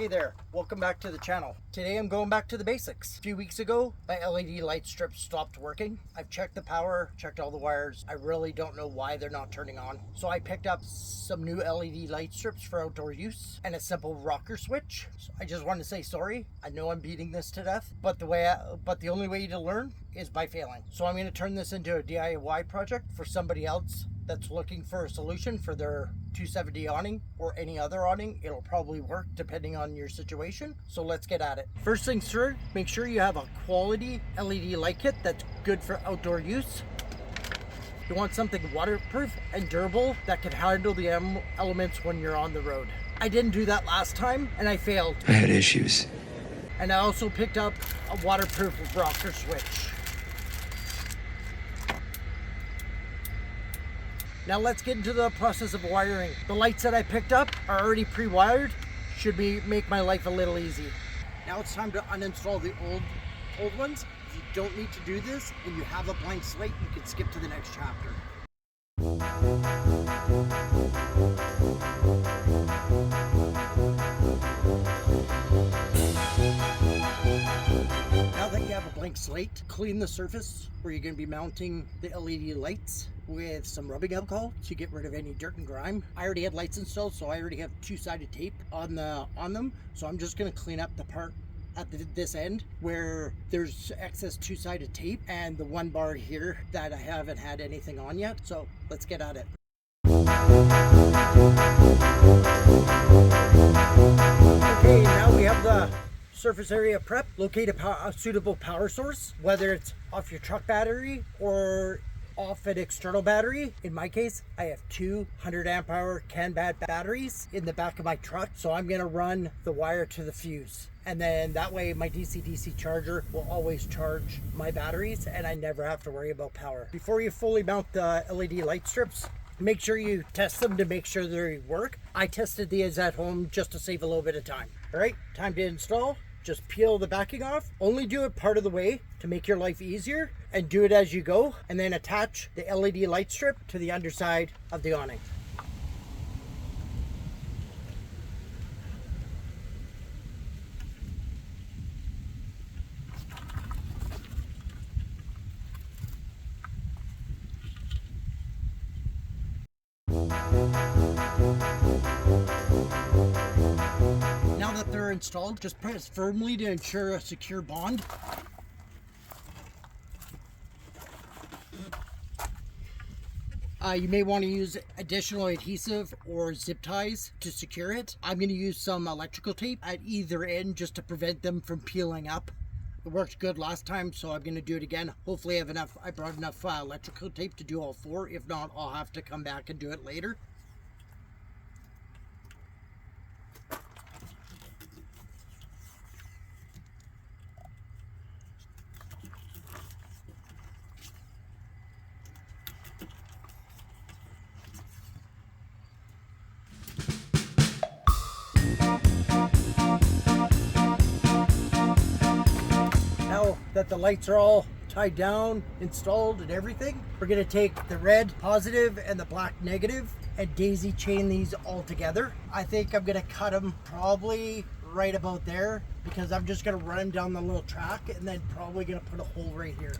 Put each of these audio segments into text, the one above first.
Hey there, welcome back to the channel. Today I'm going back to the basics. A few weeks ago, my LED light strips stopped working. I've checked the power, checked all the wires. I really don't know why they're not turning on. So I picked up some new LED light strips for outdoor use and a simple rocker switch. So I just want to say sorry. I know I'm beating this to death, but the only way to learn is by failing. So I'm going to turn this into a DIY project for somebody else that's looking for a solution for their 270 awning or any other awning. It'll probably work depending on your situation. So let's get at it. First things first, make sure you have a quality LED light kit that's good for outdoor use. You want something waterproof and durable that can handle the elements when you're on the road. I didn't do that last time and I failed. I had issues. And I also picked up a waterproof rocker switch. Now let's get into the process of wiring. The lights that I picked up are already pre-wired. Should make my life a little easy. Now it's time to uninstall the old ones. If you don't need to do this and you have a blank slate, you can skip to the next chapter. Now that you have a blank slate, clean the surface where you're going to be mounting the LED lights with some rubbing alcohol to get rid of any dirt and grime. I already had lights installed, so I already have two-sided tape on them. So I'm just going to clean up the part at this end where there's excess two-sided tape and the one bar here that I haven't had anything on yet. So let's get at it. Okay, now we have the surface area prep. Locate a suitable power source, whether it's off your truck battery or off an external battery. In my case, I have two 100 amp hour CAN batteries in the back of my truck. So I'm gonna run the wire to the fuse. And then that way my DC-DC charger will always charge my batteries and I never have to worry about power. Before you fully mount the LED light strips, make sure you test them to make sure they work. I tested these at home just to save a little bit of time. All right, time to install. Just peel the backing off. Only do it part of the way to make your life easier and do it as you go. And then attach the LED light strip to the underside of the awning. Now that they're installed, just press firmly to ensure a secure bond. You may want to use additional adhesive or zip ties to secure it. I'm going to use some electrical tape at either end just to prevent them from peeling up. It worked good last time, so I'm going to do it again. Hopefully I brought enough electrical tape to do all four. If not, I'll have to come back and do it later. Now that the lights are all tied down, installed and everything, we're going to take the red positive and the black negative and daisy chain these all together. I think I'm going to cut them probably right about there because I'm just going to run them down the little track and then probably going to put a hole right here.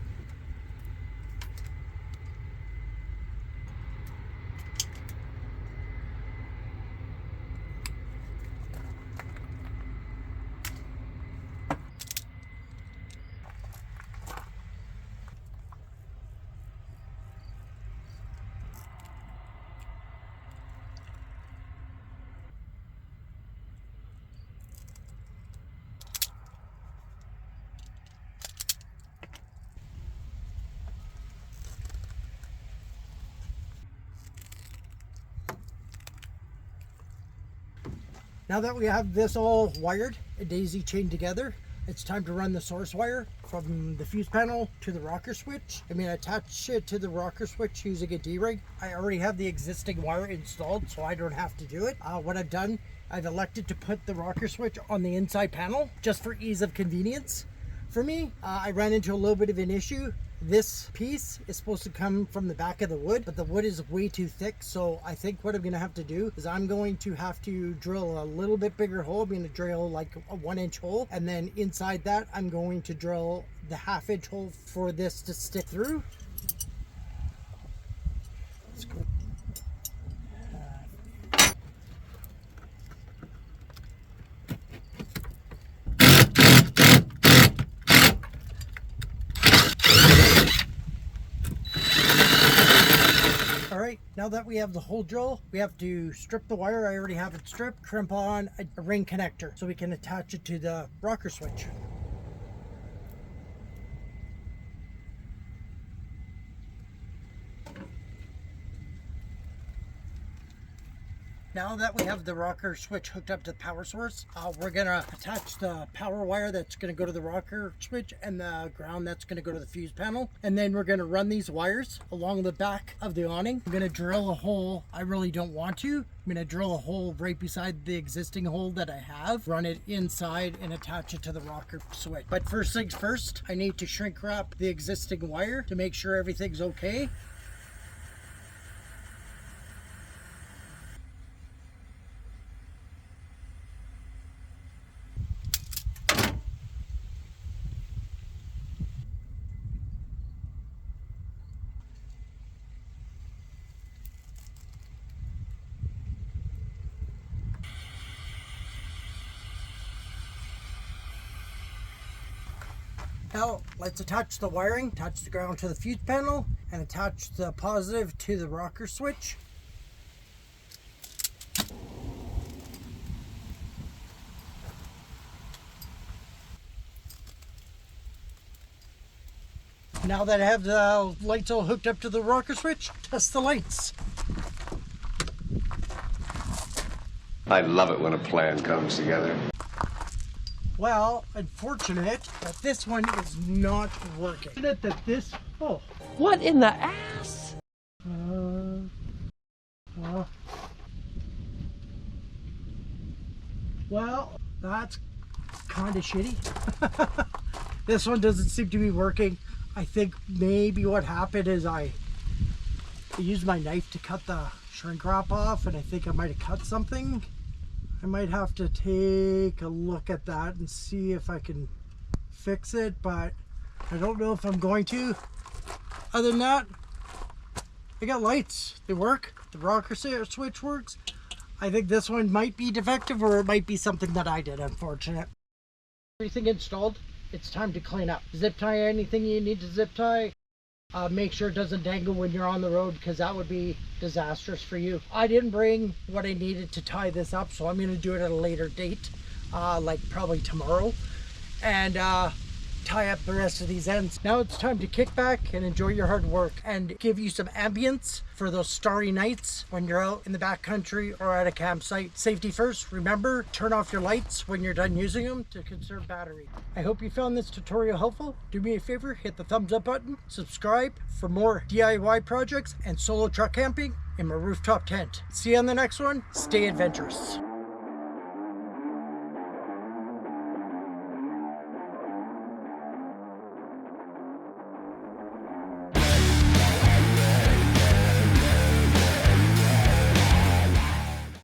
Now that we have this all wired and daisy chained together, it's time to run the source wire from the fuse panel to the rocker switch. I'm going to attach it to the rocker switch using a D-ring. I already have the existing wire installed, so I don't have to do it. What I've done, I've elected to put the rocker switch on the inside panel just for ease of convenience. For me, I ran into a little bit of an issue This piece is supposed to come from the back of the wood, but the wood is way too thick. So I think what I'm going to have to do is I'm going to have to drill a little bit bigger hole. I'm going to drill like a 1-inch hole, and then inside that I'm going to drill the 1/2-inch hole for this to stick through. Let's go. Alright, now that we have the hole drill, we have to strip the wire. I already have it stripped, crimp on a ring connector so we can attach it to the rocker switch. Now that we have the rocker switch hooked up to the power source, we're going to attach the power wire that's going to go to the rocker switch and the ground that's going to go to the fuse panel. And then we're going to run these wires along the back of the awning. I'm going to drill a hole. I really don't want to. I'm going to drill a hole right beside the existing hole that I have, run it inside and attach it to the rocker switch. But first things first, I need to shrink wrap the existing wire to make sure everything's okay. Now let's attach the wiring, attach the ground to the fuse panel, and attach the positive to the rocker switch. Now that I have the lights all hooked up to the rocker switch, test the lights. I love it when a plan comes together. Well, unfortunate that this one is not working. Isn't it that this, oh. What in the ass? Well, that's kind of shitty. This one doesn't seem to be working. I think maybe what happened is I used my knife to cut the shrink wrap off, and I think I might have cut something. I might have to take a look at that and see if I can fix it, but I don't know if I'm going to. Other than that, I got lights. They work. The rocker switch works. I think this one might be defective, or it might be something that I did, unfortunate. Everything installed. It's time to clean up. Zip tie anything you need to zip tie. Make sure it doesn't dangle when you're on the road, because that would be disastrous for you. I didn't bring what I needed to tie this up, so I'm going to do it at a later date, like probably tomorrow, and tie up the rest of these ends. Now it's time to kick back and enjoy your hard work and give you some ambience for those starry nights when you're out in the backcountry or at a campsite. Safety first. Remember, turn off your lights when you're done using them to conserve battery. I hope you found this tutorial helpful. Do me a favor, hit the thumbs up button, subscribe for more DIY projects and solo truck camping in my rooftop tent. See you on the next one. Stay adventurous.